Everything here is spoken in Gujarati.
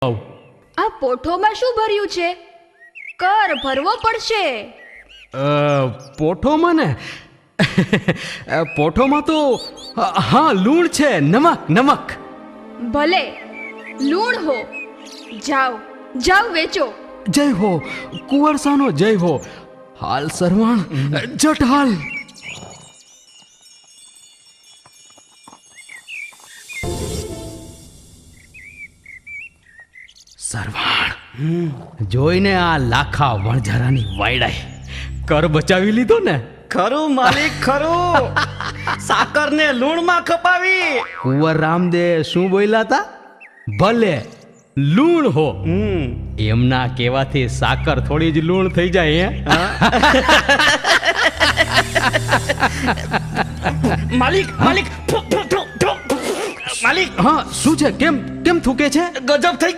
આ પોઠોમાં શું ભર્યું છે? કર ભરવો પડશે. પોઠોમાં ને પોઠોમાં તો હા લૂણ છે, નમક નમક. ભલે લૂણ હો. જાઓ જાઓ વેચો. જય હો કુંવરસાનો જય હો. હાલ સરવાણ જટ હાલ. સરવાણ જોઈને આ લાખા વણઝારાની વાયડાઈ કર બચાવી લીધો ને. ખરું માલિક ખરું. સાકર ને લૂણમાં કપાવી. કુંવર રામદે શું બોલ્યા હતા? ભલે લૂણ હો. એમના કહેવાથી સાકર થોડી જ લૂણ થઈ જાય. માલિક માલિક માલિક હા શું છે? કેમ કેમ થૂકે છે? ગજબ થઈ